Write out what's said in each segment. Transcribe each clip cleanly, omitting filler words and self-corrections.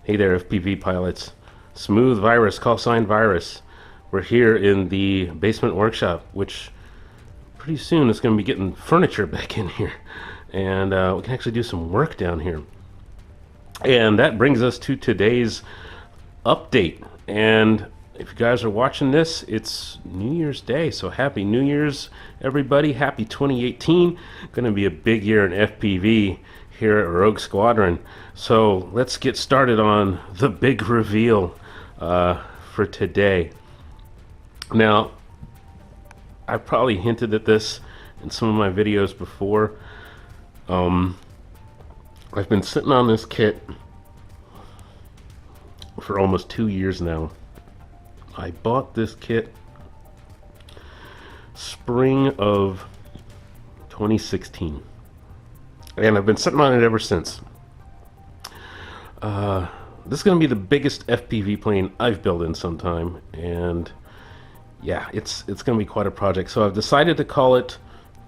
Hey there, FPV pilots. Smooth Virus, call sign Virus. We're here in the basement workshop, which pretty soon is going to be getting furniture back in here. And we can actually do some work down here. And that brings us to today's update. And if you guys are watching this, it's New Year's Day. So happy New Year's, everybody. Happy 2018. Going to be a big year in FPV here at Rogue Squadron. So let's get started on the big reveal for today. Now, I've probably hinted at this in some of my videos before. I've been sitting on this kit for almost 2 years now. I bought this kit spring of 2016. And I've been sitting on it ever since. This is going to be the biggest FPV plane I've built in some time, and yeah, it's going to be quite a project. So I've decided to call it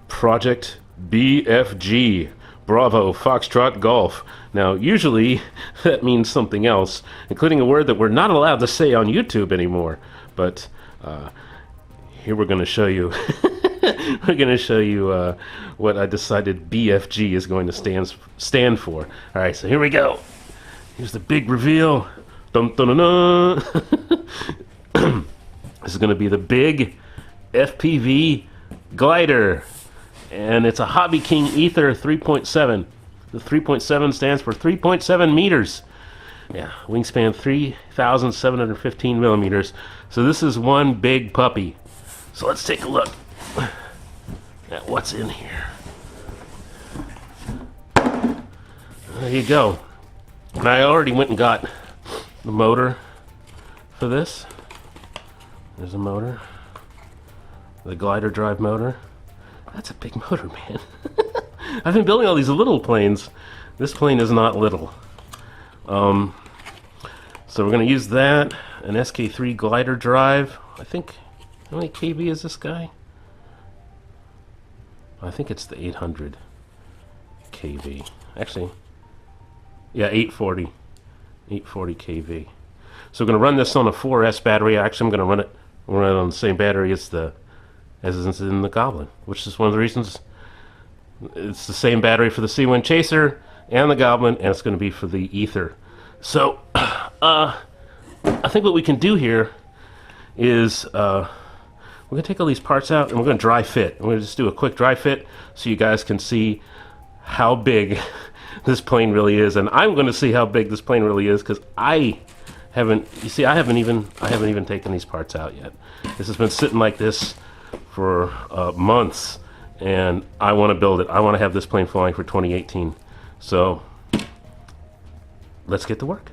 Project BFG, Bravo Foxtrot Golf. Now, usually that means something else, including a word that we're not allowed to say on YouTube anymore. But here we're going to show you. We're going to show you what I decided BFG is going to stand for. All right, so here we go. Here's the big reveal. Dun, dun, dun, dun. This is going to be the big FPV glider. And it's a Hobby King Ether 3.7. The 3.7 stands for 3.7 meters. Yeah, wingspan 3,715 millimeters. So this is one big puppy. So let's take a look at what's in here. There you go. And I already went and got the motor for this. There's a motor. The glider drive motor. That's a big motor, man. I've been building all these little planes. This plane is not little. So we're going to use that. An SK3 glider drive. I think, how many kV is this guy? I think it's the 800 kV. Actually, yeah, 840 kV. So we're going to run this on a 4S battery. Actually, I'm going to run it on the same battery as is in the Goblin, which is one of the reasons it's the same battery for the Sea-Wind Chaser and the Goblin, and it's going to be for the Ether. So I think what we can do here is we're going to take all these parts out and we're going to dry fit. I'm going to just do a quick dry fit so you guys can see how big this plane really is, and I'm going to see how big this plane really is because I haven't even taken these parts out yet. This has been sitting like this for months, and I want to build it. I want to have this plane flying for 2018. So let's get to work.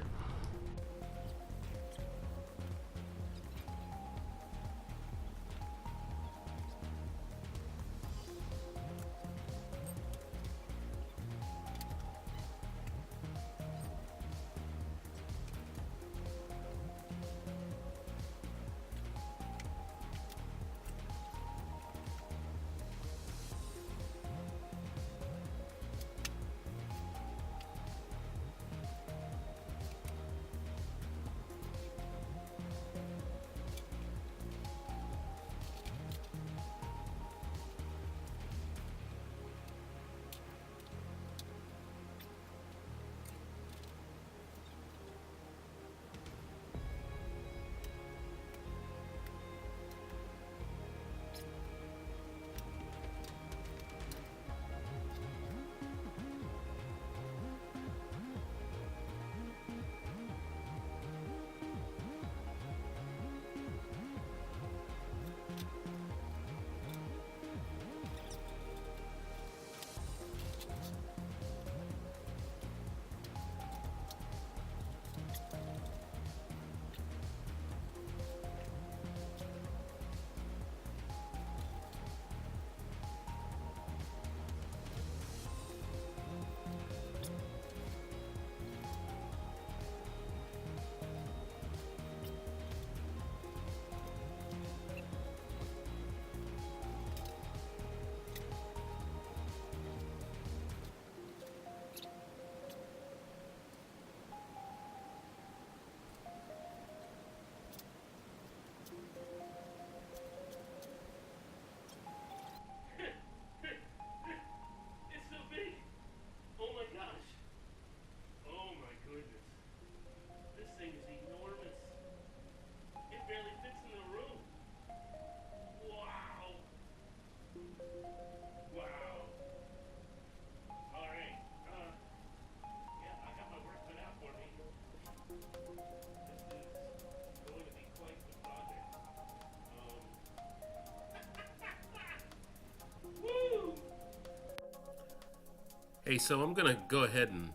Hey, so I'm gonna go ahead and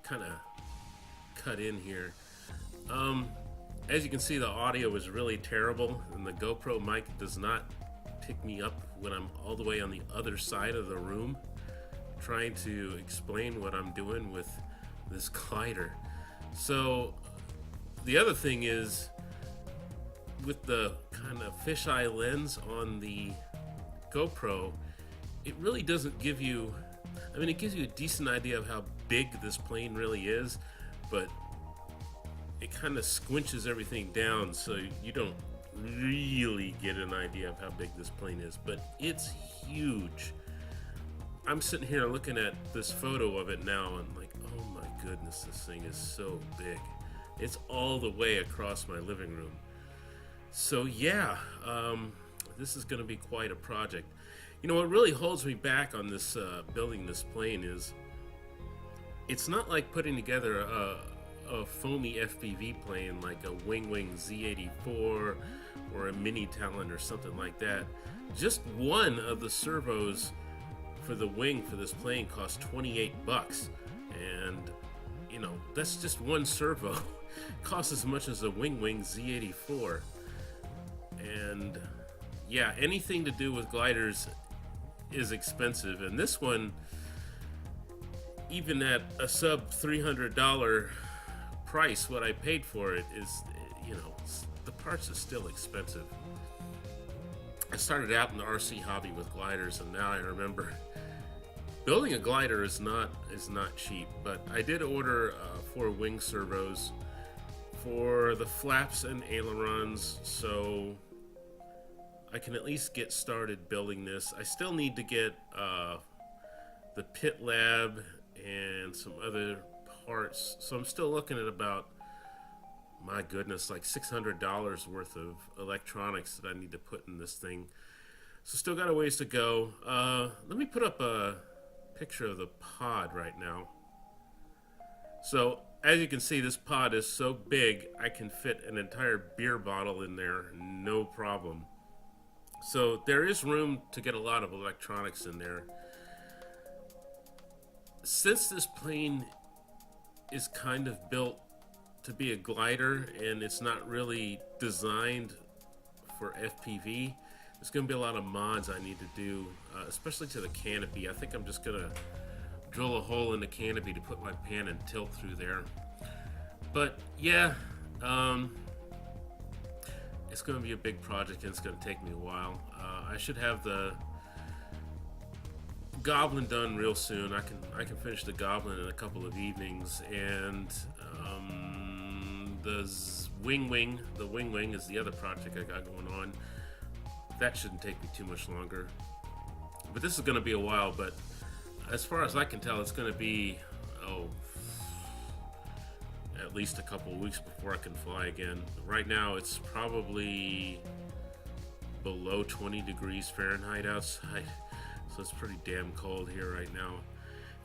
kind of cut in here. As you can see, the audio is really terrible, and the GoPro mic does not pick me up when I'm all the way on the other side of the room trying to explain what I'm doing with this glider. So the other thing is, with the kind of fisheye lens on the GoPro, it really doesn't give you, I mean, it gives you a decent idea of how big this plane really is, but it kind of squinches everything down so you don't really get an idea of how big this plane is, but it's huge. I'm sitting here looking at this photo of it now and like, oh my goodness, this thing is so big. It's all the way across my living room. So yeah, this is going to be quite a project. You know, what really holds me back on this building this plane is it's not like putting together a foamy FPV plane like a Wing Z84 or a Mini Talon or something like that. Just one of the servos for the wing for this plane costs $28, and you know, that's just one servo. Costs as much as a Wing Z84. And yeah, anything to do with gliders is expensive, and this one, even at a sub $300 price, what I paid for it is, you know, the parts are still expensive. I started out in the RC hobby with gliders, and now I remember building a glider is not cheap. But I did order 4 wing servos for the flaps and ailerons, so I can at least get started building this. I still need to get the pit lab and some other parts, so I'm still looking at about, my goodness, like $600 worth of electronics that I need to put in this thing. So still got a ways to go. Let me put up a picture of the pod right now. So as you can see, this pod is so big I can fit an entire beer bottle in there, no problem. So there is room to get a lot of electronics in there. Since this plane is kind of built to be a glider and it's not really designed for FPV, there's going to be a lot of mods I need to do, especially to the canopy. I think I'm just going to drill a hole in the canopy to put my pan and tilt through there. But yeah, it's going to be a big project and it's going to take me a while. I should have the Goblin done real soon. I can finish the Goblin in a couple of evenings, and the Wing is the other project I got going on. That shouldn't take me too much longer. But this is going to be a while, but as far as I can tell, it's going to be, at least a couple of weeks before I can fly again. Right now it's probably below 20 degrees Fahrenheit outside, so it's pretty damn cold here right now.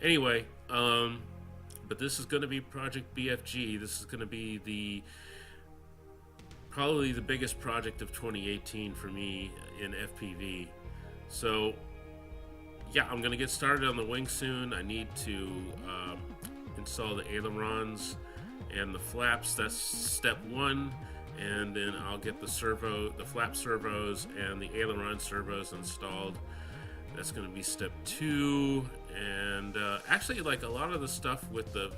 Anyway, but this is going to be Project BFG. This is going to be probably the biggest project of 2018 for me in FPV. So yeah, I'm going to get started on the wing soon. I need to install the ailerons and the flaps. That's step 1, and then I'll get the flap servos and the aileron servos installed. That's going to be step 2, and actually, like, a lot of the stuff with the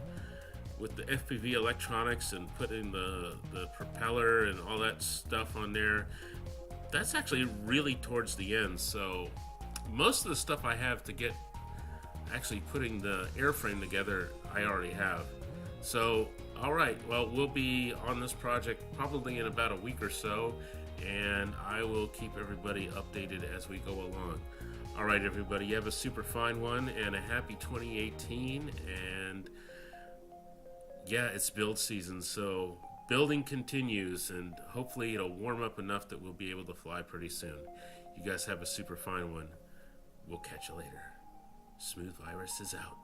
FPV electronics and putting the propeller and all that stuff on there, that's actually really towards the end. So most of the stuff I have to get actually putting the airframe together, I already have. So alright, well, we'll be on this project probably in about a week or so, and I will keep everybody updated as we go along. Alright everybody, you have a super fine one and a happy 2018, and yeah, it's build season, so building continues, and hopefully it'll warm up enough that we'll be able to fly pretty soon. You guys have a super fine one. We'll catch you later. Smooth Virus is out.